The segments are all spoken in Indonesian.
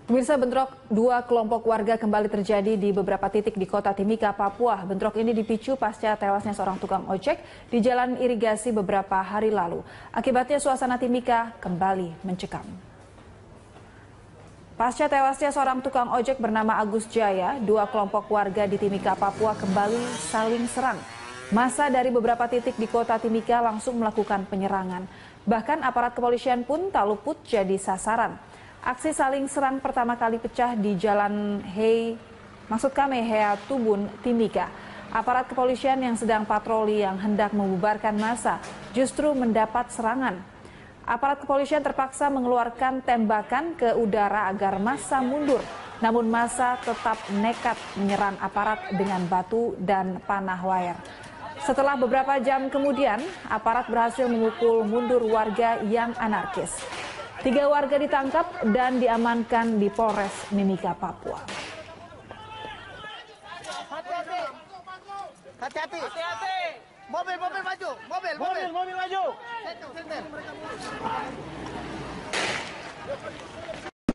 Pemirsa, bentrok dua kelompok warga kembali terjadi di beberapa titik di kota Timika, Papua. Bentrok ini dipicu pasca tewasnya seorang tukang ojek di jalan irigasi beberapa hari lalu. Akibatnya suasana Timika kembali mencekam. Pasca tewasnya seorang tukang ojek bernama Agus Jaya, dua kelompok warga di Timika, Papua kembali saling serang. Massa dari beberapa titik di kota Timika langsung melakukan penyerangan. Bahkan aparat kepolisian pun tak luput jadi sasaran. Aksi saling serang pertama kali pecah di Jalan Hea Tubun, Timika. Aparat kepolisian yang sedang patroli yang hendak membubarkan massa justru mendapat serangan. Aparat kepolisian terpaksa mengeluarkan tembakan ke udara agar massa mundur. Namun massa tetap nekat menyerang aparat dengan batu dan panah wayar. Setelah beberapa jam kemudian, aparat berhasil memukul mundur warga yang anarkis. 3 warga ditangkap dan diamankan di Polres Mimika, Papua. Hati-hati. Mobil maju. Mobil maju.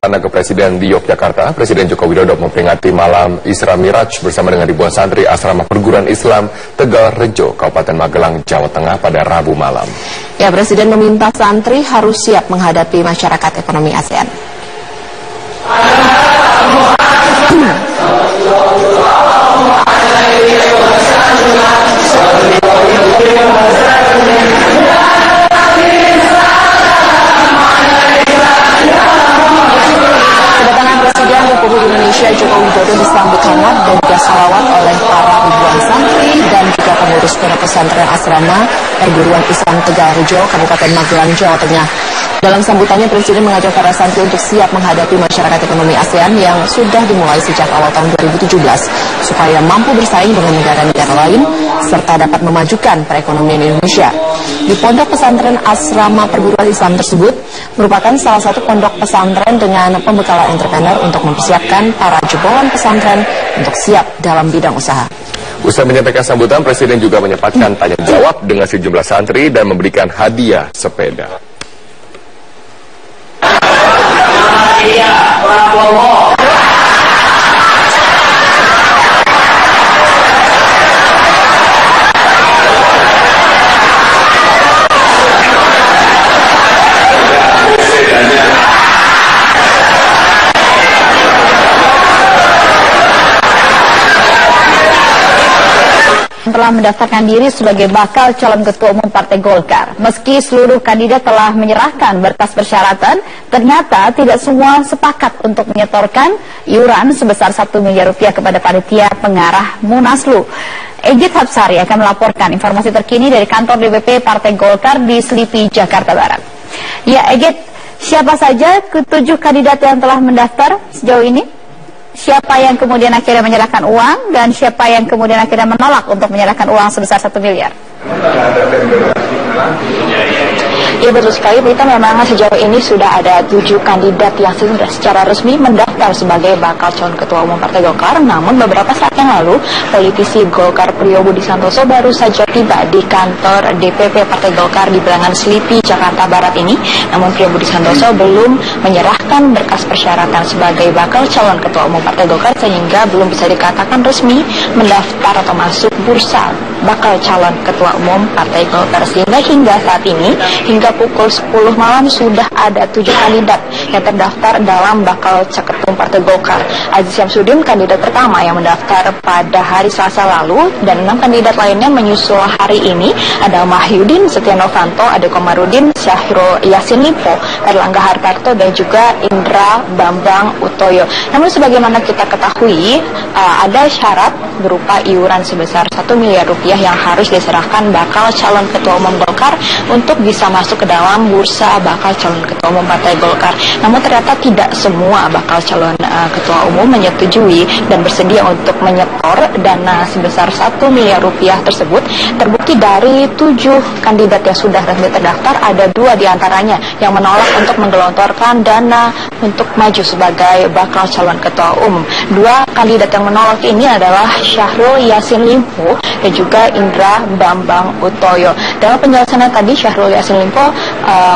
Istana Kepresiden di Yogyakarta, Presiden Joko Widodo memperingati malam Isra Miraj bersama dengan ribuan santri Asrama Perguruan Islam Tegal Rejo, Kabupaten Magelang, Jawa Tengah pada Rabu malam. Ya, Presiden meminta santri harus siap menghadapi masyarakat ekonomi ASEAN. Indonesia Joko Widodo disambut hangat dan juga salawat oleh para ribuan santri dan juga pengurus pondok pesantren asrama Perguruan Islam Tegal Rejo, Kabupaten Magelang, Jawa Tengah. Dalam sambutannya, Presiden mengajak para santri untuk siap menghadapi masyarakat ekonomi ASEAN yang sudah dimulai sejak awal tahun 2017, supaya mampu bersaing dengan negara-negara lain, serta dapat memajukan perekonomian Indonesia. Di pondok pesantren asrama Perguruan Islam tersebut merupakan salah satu pondok pesantren dengan pembekalan entrepreneur untuk mempersiapkan para jebolan pesantren untuk siap dalam bidang usaha. Usai menyampaikan sambutan, Presiden juga menyempatkan tanya jawab dengan sejumlah santri dan memberikan hadiah sepeda. Telah mendaftarkan diri sebagai bakal calon ketua umum Partai Golkar. Meski seluruh kandidat telah menyerahkan berkas persyaratan, ternyata tidak semua sepakat untuk menyetorkan iuran sebesar 1 miliar rupiah kepada panitia pengarah Munaslu. Egit Hapsari akan melaporkan informasi terkini dari kantor DPP Partai Golkar di Selipi, Jakarta Barat. Ya, Egit, siapa saja ke-7 kandidat yang telah mendaftar sejauh ini? Siapa yang kemudian akhirnya menyerahkan uang dan siapa yang kemudian akhirnya menolak untuk menyerahkan uang sebesar 1 miliar? Ya, betul sekali, Berita. Memang sejauh ini sudah ada 7 kandidat yang sudah secara resmi mendaftar sebagai bakal calon ketua umum Partai Golkar. Namun beberapa saat yang lalu, politisi Golkar Priyo Budi Santoso baru saja tiba di kantor DPP Partai Golkar di Bilangan Selipi, Jakarta Barat ini. Namun Priyo Budi Santoso belum menyerahkan berkas persyaratan sebagai bakal calon ketua umum Partai Golkar, sehingga belum bisa dikatakan resmi mendaftar atau masuk bursa bakal calon ketua umum Partai Golkar. Sehingga hingga saat ini, hingga pukul 10 malam sudah ada 7 kandidat yang terdaftar dalam bakal ketum Partai Golkar. Aziz Syamsuddin, kandidat pertama yang mendaftar pada hari Selasa lalu, dan 6 kandidat lainnya menyusul hari ini. Ada Mahyudin Setia Novanto, ada Komarudin, Syahrul Yassin Limpo, Erlangga Hartarto, dan juga Indra Bambang Utoyo. Namun sebagaimana kita ketahui, ada syarat berupa iuran sebesar 1 miliar rupiah yang harus diserahkan bakal calon ketua umum Golkar untuk bisa masuk ke dalam bursa bakal calon ketua umum Partai Golkar. Namun ternyata tidak semua bakal calon ketua umum menyetujui dan bersedia untuk menyetor dana sebesar 1 miliar rupiah tersebut. Terbukti dari 7 kandidat yang sudah resmi terdaftar, ada 2 diantaranya yang menolak untuk menggelontorkan dana untuk maju sebagai bakal calon ketua umum. 2 kandidat yang menolak ini adalah Syahrul Yassin Limpo dan juga juga Indra Bambang Utoyo. Dalam penjelasannya tadi, Syahrul Yassin Limpo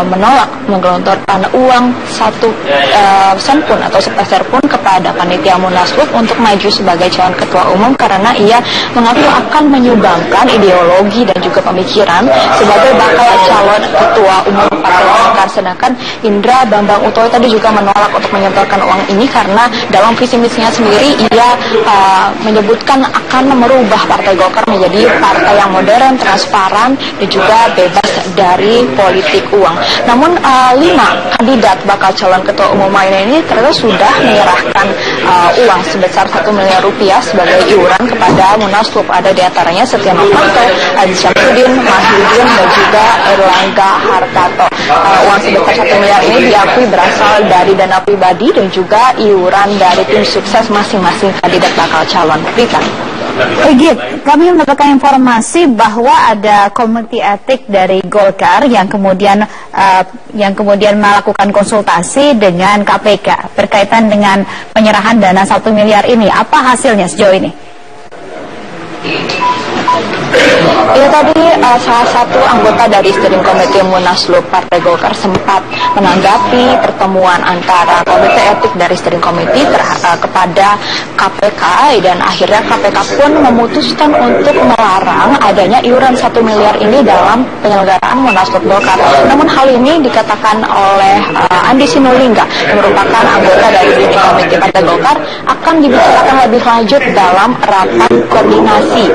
menolak menggelontorkan uang 1 sen pun atau sepeser pun kepada panitia Munaslup untuk maju sebagai calon ketua umum karena ia mengaku akan menyumbangkan ideologi dan juga pemikiran sebagai bakal calon ketua umum Partai Golkar. Sedangkan Indra Bambang Utoyo tadi juga menolak untuk menyetorkan uang ini karena dalam visi misinya sendiri ia menyebutkan akan merubah Partai Golkar menjadi partai yang modern, transparan, dan juga bebas dari politik uang. Namun 5 kandidat bakal calon ketua umum lainnya ini ternyata sudah menyerahkan uang sebesar 1 miliar rupiah sebagai iuran kepada Munaslup. Ada di antaranya Setia Novanto, Aziz Syamsuddin, Mahyudin, dan juga Erlangga Hartarto. Uang sebesar 1 miliar ini diakui berasal dari dana pribadi dan juga iuran dari tim sukses masing-masing kandidat bakal calon. Rita. Git, kami mendapatkan informasi bahwa ada komite etik dari Golkar yang kemudian melakukan konsultasi dengan KPK berkaitan dengan penyerahan dana 1 miliar ini. Apa hasilnya sejauh ini? Ya, tadi salah satu anggota dari steering committee Munaslup Partai Golkar sempat menanggapi pertemuan antara komite etik dari steering committee kepada KPK, dan akhirnya KPK pun memutuskan untuk melarang adanya iuran 1 miliar ini dalam penyelenggaraan Munaslup Golkar. Namun hal ini dikatakan oleh Andi Sinulinga yang merupakan anggota dari steering committee Partai Golkar akan dibicarakan lebih lanjut dalam rapat koordinasi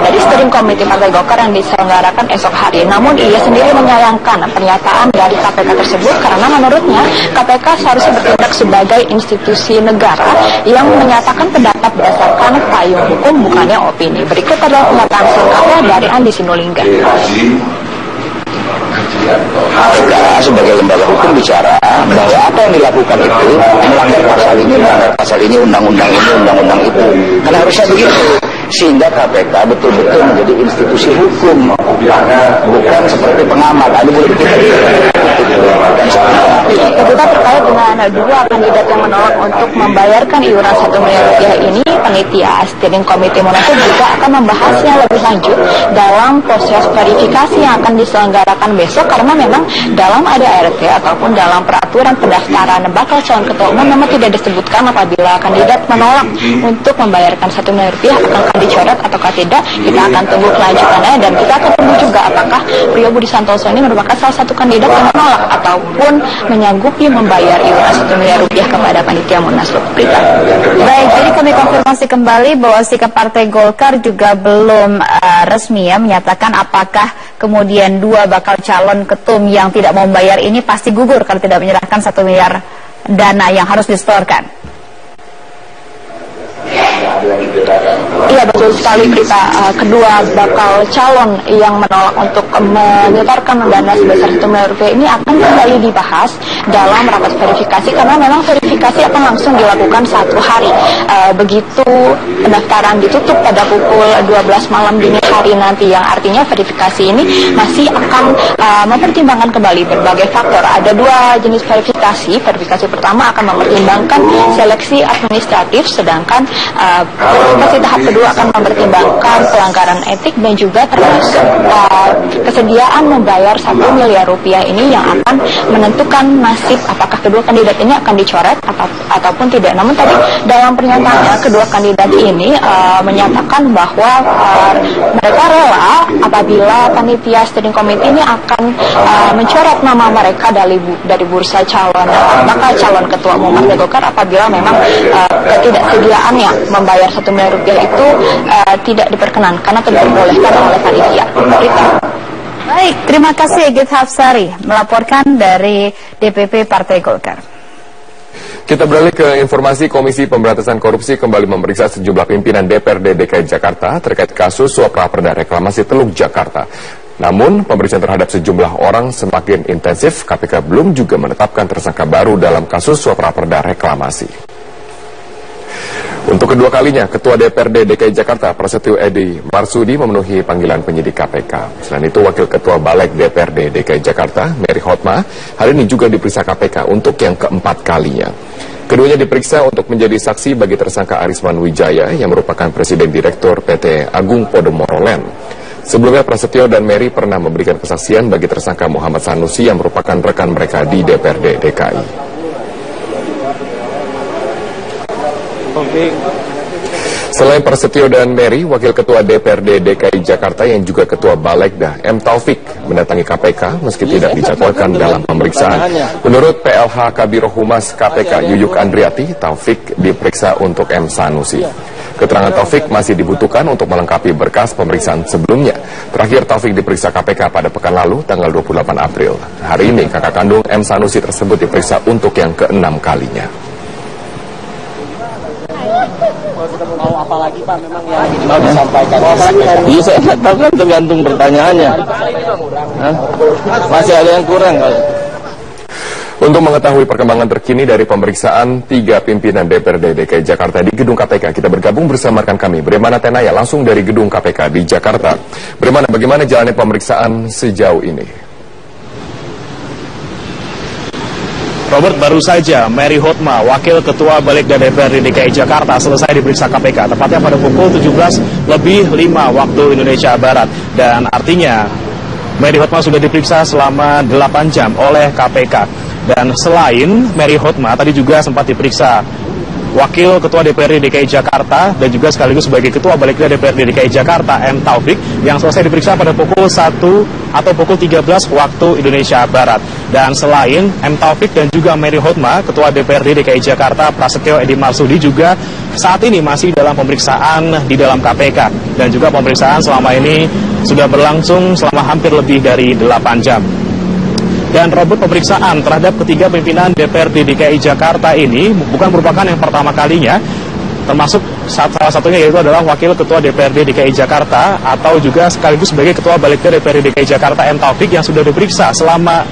dari steering committee Partai Golkar yang diselenggarakan esok hari. Namun ia sendiri menyayangkan pernyataan dari KPK tersebut karena menurutnya KPK seharusnya bertindak sebagai institusi negara yang menyatakan pendapat berdasarkan payung hukum, bukannya opini. Berikut adalah pernyataan selengkapnya dari Andi Sinulinga. KPK sebagai lembaga hukum bicara bahwa apa yang dilakukan itu melanggar pasal ini, undang-undang ini, undang-undang itu. Karena harusnya begitu, sehingga KPK betul-betul menjadi institusi hukum, bukan seperti pengamat. Ini boleh kita terkait dengan 2 kandidat yang menolak untuk membayarkan iuran 1 miliar rupiah ini, panitia steering committee Munaslup juga akan membahasnya lebih lanjut dalam proses verifikasi yang akan diselenggarakan besok, karena memang dalam ADART ataupun dalam peraturan pendaftaran bakal calon ketua umum memang tidak disebutkan apabila kandidat menolak untuk membayarkan 1 miliar rupiah akan dicoret ataukah tidak. Kita akan tunggu kelanjutannya, dan kita akan tunggu juga apakah Priyo Budi Santoso ini merupakan salah satu kandidat yang menolak ataupun menyanggupi membayar iuran 1 miliar rupiah kepada panitia Munaslup. Baik, jadi kami konfirmasi kembali bahwa sikap Partai Golkar juga belum resmi ya menyatakan apakah kemudian 2 bakal calon ketum yang tidak mau membayar ini pasti gugur kalau tidak menyerahkan 1 miliar dana yang harus disetorkan. Iya, betul sekali, Prita. Kedua bakal calon yang menolak untuk menyetorkan dana sebesar 1 miliar rupiah ini akan kembali dibahas dalam rapat verifikasi, karena memang verifikasi akan langsung dilakukan 1 hari. Begitu pendaftaran ditutup pada pukul 12 malam dini hari nanti, yang artinya verifikasi ini masih akan mempertimbangkan kembali berbagai faktor. Ada 2 jenis verifikasi. Verifikasi pertama akan mempertimbangkan seleksi administratif, sedangkan verifikasi tahap kedua akan mempertimbangkan pelanggaran etik dan juga termasuk kesediaan membayar 1 miliar rupiah ini yang akan menentukan nasib apakah kedua kandidat ini akan dicoret ataupun tidak. Namun tadi dalam pernyataannya kedua kandidat ini menyatakan bahwa mereka rela apabila panitia steering committee ini akan mencoret nama mereka dari bursa bakal calon ketua umum Partai Golkar apabila memang ketidaksediaannya membayar 1 miliar rupiah itu tidak diperkenankan atau diperbolehkan oleh panitia. Baik, terima kasih Egit Hafsari melaporkan dari DPP Partai Golkar. Kita beralih ke informasi. Komisi Pemberantasan Korupsi kembali memeriksa sejumlah pimpinan DPRD DKI Jakarta terkait kasus suap raperda reklamasi Teluk Jakarta. Namun, pemeriksaan terhadap sejumlah orang semakin intensif. KPK belum juga menetapkan tersangka baru dalam kasus suap raperda reklamasi. Untuk kedua kalinya, Ketua DPRD DKI Jakarta Prasetyo Edy Marsudi memenuhi panggilan penyidik KPK. Selain itu, Wakil Ketua Balik DPRD DKI Jakarta, Mary Hotma, hari ini juga diperiksa KPK untuk yang keempat kalinya. Keduanya diperiksa untuk menjadi saksi bagi tersangka Arisman Wijaya yang merupakan Presiden Direktur PT Agung Podomoro Land. Sebelumnya Prasetyo dan Mary pernah memberikan kesaksian bagi tersangka Muhammad Sanusi yang merupakan rekan mereka di DPRD DKI. Selain Prasetyo dan Mary, Wakil Ketua DPRD DKI Jakarta yang juga Ketua Balegda M. Taufik mendatangi KPK meski tidak dijadwalkan dalam pemeriksaan. Menurut PLH Kabiro Humas KPK Yuyuk Andriati, Taufik diperiksa untuk M. Sanusi. Keterangan Taufik masih dibutuhkan untuk melengkapi berkas pemeriksaan sebelumnya. Terakhir Taufik diperiksa KPK pada pekan lalu, tanggal 28 April. Hari ini kakak kandung M. Sanusi tersebut diperiksa untuk yang ke-6 kalinya. Mau apa lagi Pak memang yang mau disampaikan? Iya saya nggak tahu kan tergantung pertanyaannya. Masih ada yang kurang kalau. Untuk mengetahui perkembangan terkini dari pemeriksaan 3 pimpinan DPRD DKI Jakarta di gedung KPK, kita bergabung bersama rekan kami, Bremana Tenaya, langsung dari gedung KPK di Jakarta. Bremana, bagaimana jalannya pemeriksaan sejauh ini? Robert, baru saja Mary Hotma, Wakil Ketua Balegda DPRD DKI Jakarta, selesai diperiksa KPK, tepatnya pada pukul 17:05 waktu Indonesia Barat. Dan artinya Mary Hotma sudah diperiksa selama 8 jam oleh KPK. Dan selain Mary Hotma, tadi juga sempat diperiksa Wakil Ketua DPRD DKI Jakarta dan juga sekaligus sebagai Ketua Balegda DPRD DKI Jakarta M. Taufik yang selesai diperiksa pada pukul 1 atau pukul 13 waktu Indonesia Barat. Dan selain M. Taufik dan juga Mary Hotma, Ketua DPRD DKI Jakarta Prasetyo Edy Marsudi juga saat ini masih dalam pemeriksaan di dalam KPK. Dan juga pemeriksaan selama ini sudah berlangsung selama hampir lebih dari 8 jam. Dan Robert, pemeriksaan terhadap ketiga pimpinan DPRD DKI Jakarta ini bukan merupakan yang pertama kalinya, termasuk salah satunya yaitu adalah Wakil Ketua DPRD DKI Jakarta atau juga sekaligus sebagai Ketua Balegda DPRD DKI Jakarta M. Taufik yang sudah diperiksa selama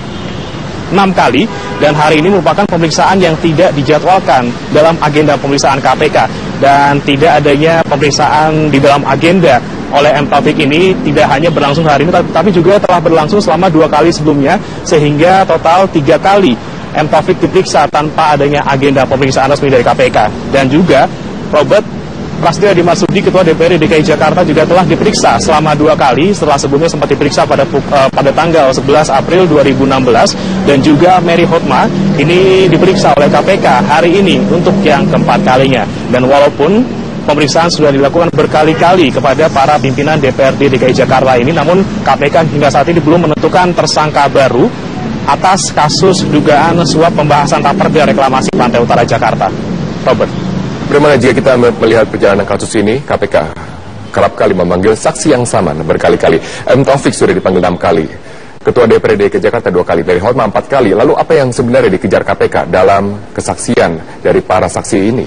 6 kali, dan hari ini merupakan pemeriksaan yang tidak dijadwalkan dalam agenda pemeriksaan KPK. Dan tidak adanya pemeriksaan di dalam agenda oleh M. Taufik ini tidak hanya berlangsung hari ini, tapi juga telah berlangsung selama 2 kali sebelumnya, sehingga total 3 kali M. Taufik diperiksa tanpa adanya agenda pemeriksaan resmi dari KPK. Dan juga Robert, Prasetyo Edy Marsudi, Ketua DPRD DKI Jakarta juga telah diperiksa selama 2 kali, setelah sebelumnya sempat diperiksa pada tanggal 11 April 2016, dan juga Mary Hotma ini diperiksa oleh KPK hari ini untuk yang keempat kalinya. Dan walaupun pemeriksaan sudah dilakukan berkali-kali kepada para pimpinan DPRD DKI Jakarta ini, namun KPK hingga saat ini belum menentukan tersangka baru atas kasus dugaan suap pembahasan raperda reklamasi Pantai Utara Jakarta. Robert. Bagaimana jika kita melihat perjalanan kasus ini, KPK kerap kali memanggil saksi yang sama berkali-kali. M. Taufik sudah dipanggil 6 kali. Ketua DPRD DKI Jakarta 2 kali, Mary Hotma 4 kali. Lalu apa yang sebenarnya dikejar KPK dalam kesaksian dari para saksi ini?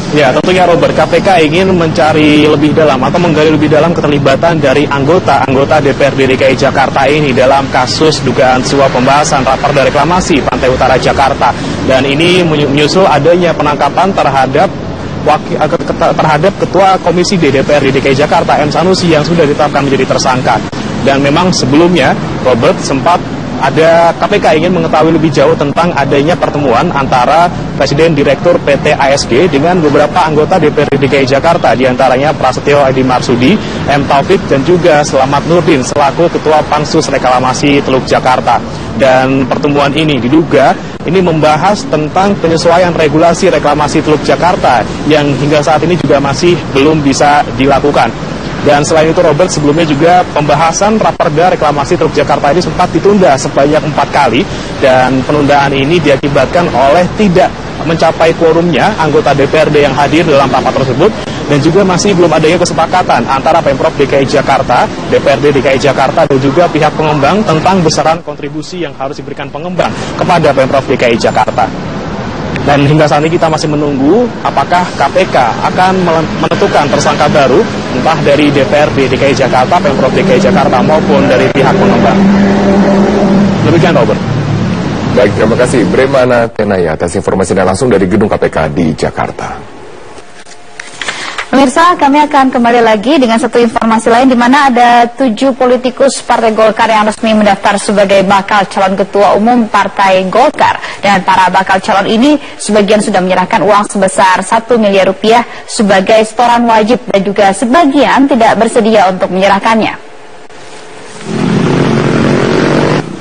Ya, tentunya Robert, KPK ingin mencari lebih dalam atau menggali lebih dalam keterlibatan dari anggota DPRD DKI Jakarta ini dalam kasus dugaan suap pembahasan raperda reklamasi Pantai Utara Jakarta. Dan ini menyusul adanya penangkapan terhadap Ketua Komisi D DPRD DKI Jakarta M. Sanusi yang sudah ditetapkan menjadi tersangka. Dan memang sebelumnya Robert sempat ada KPK ingin mengetahui lebih jauh tentang adanya pertemuan antara Presiden Direktur PT ASG dengan beberapa anggota DPRD DKI Jakarta, diantaranya Prasetyo Edy Marsudi, M. Taufik, dan juga Selamat Nurdin selaku Ketua Pansus Reklamasi Teluk Jakarta. Dan pertemuan ini diduga ini membahas tentang penyesuaian regulasi reklamasi Teluk Jakarta yang hingga saat ini juga masih belum bisa dilakukan. Dan selain itu Robert, sebelumnya juga pembahasan raperda reklamasi Teluk Jakarta ini sempat ditunda sebanyak 4 kali, dan penundaan ini diakibatkan oleh tidak mencapai quorumnya anggota DPRD yang hadir dalam rapat tersebut, dan juga masih belum adanya kesepakatan antara Pemprov DKI Jakarta, DPRD DKI Jakarta, dan juga pihak pengembang tentang besaran kontribusi yang harus diberikan pengembang kepada Pemprov DKI Jakarta. Dan hingga saat ini kita masih menunggu apakah KPK akan menentukan tersangka baru, entah dari DPRD DKI Jakarta, Pemprov DKI Jakarta, maupun dari pihak pengembang. Demikian, Robert. Baik, terima kasih Bremana Tenaya atas informasinya langsung dari gedung KPK di Jakarta. Pemirsa, kami akan kembali lagi dengan satu informasi lain di mana ada 7 politikus Partai Golkar yang resmi mendaftar sebagai bakal calon ketua umum Partai Golkar. Dan para bakal calon ini sebagian sudah menyerahkan uang sebesar 1 miliar rupiah sebagai setoran wajib dan juga sebagian tidak bersedia untuk menyerahkannya.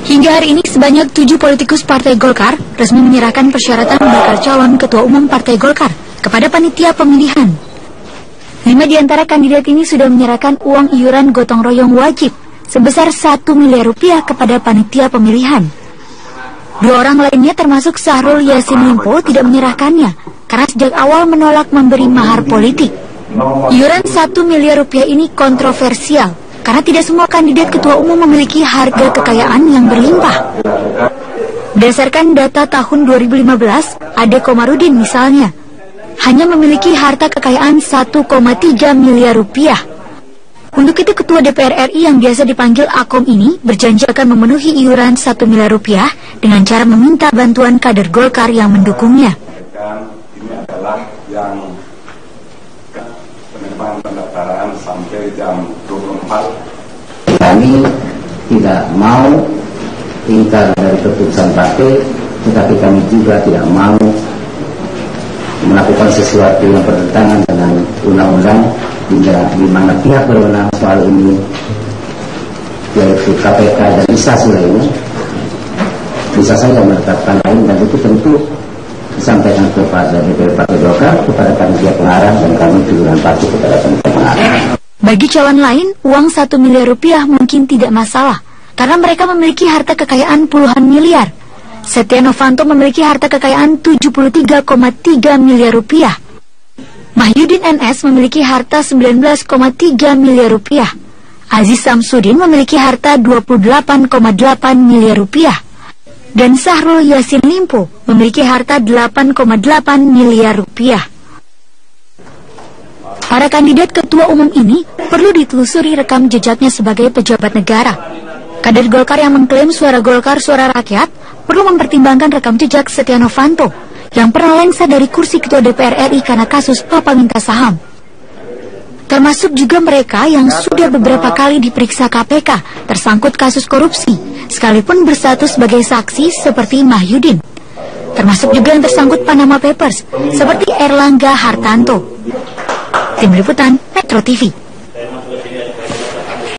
Hingga hari ini sebanyak 7 politikus Partai Golkar resmi menyerahkan persyaratan bakal calon ketua umum Partai Golkar kepada panitia pemilihan. 5 di antara kandidat ini sudah menyerahkan uang iuran gotong royong wajib sebesar 1 miliar rupiah kepada panitia pemilihan. 2 orang lainnya termasuk Syahrul Yassin Limpo tidak menyerahkannya karena sejak awal menolak memberi mahar politik. Iuran 1 miliar rupiah ini kontroversial karena tidak semua kandidat ketua umum memiliki harga kekayaan yang berlimpah. Berdasarkan data tahun 2015, Ade Komarudin misalnya hanya memiliki harta kekayaan 1,3 miliar rupiah. Untuk itu Ketua DPR RI yang biasa dipanggil Akom ini berjanji akan memenuhi iuran 1 miliar rupiah dengan cara meminta bantuan kader Golkar yang mendukungnya. Ini adalah yang penerimaan pendaftaran sampai jam 24. Kami tidak mau ingkar dari keputusan partai, tetapi kami juga tidak mau melakukan sesuatu yang bertentangan dengan undang-undang di mana pihak berwenang soal ini yaitu KPK dan instansi lainnya bisa saja menetapkan lain, dan itu tentu disampaikan kepada DPR Partai Golkar, kepada panitia pengarah, dan kami pimpinan partai kepada panitia pengarah. Bagi calon lain, uang 1 miliar rupiah mungkin tidak masalah karena mereka memiliki harta kekayaan puluhan miliar. Setia Novanto memiliki harta kekayaan 73,3 miliar rupiah. Mahyudin NS memiliki harta 19,3 miliar rupiah. Aziz Samsudin memiliki harta 28,8 miliar rupiah. Dan Syahrul Yassin Limpo memiliki harta 8,8 miliar rupiah. Para kandidat ketua umum ini perlu ditelusuri rekam jejaknya sebagai pejabat negara. Kader Golkar yang mengklaim suara Golkar suara rakyat perlu mempertimbangkan rekam jejak Setia Novanto yang pernah lengser dari kursi Ketua DPR RI karena kasus papa minta saham. Termasuk juga mereka yang sudah beberapa kali diperiksa KPK tersangkut kasus korupsi, sekalipun berstatus sebagai saksi seperti Mahyudin. Termasuk juga yang tersangkut Panama Papers seperti Erlangga Hartanto. Tim Liputan Metro TV.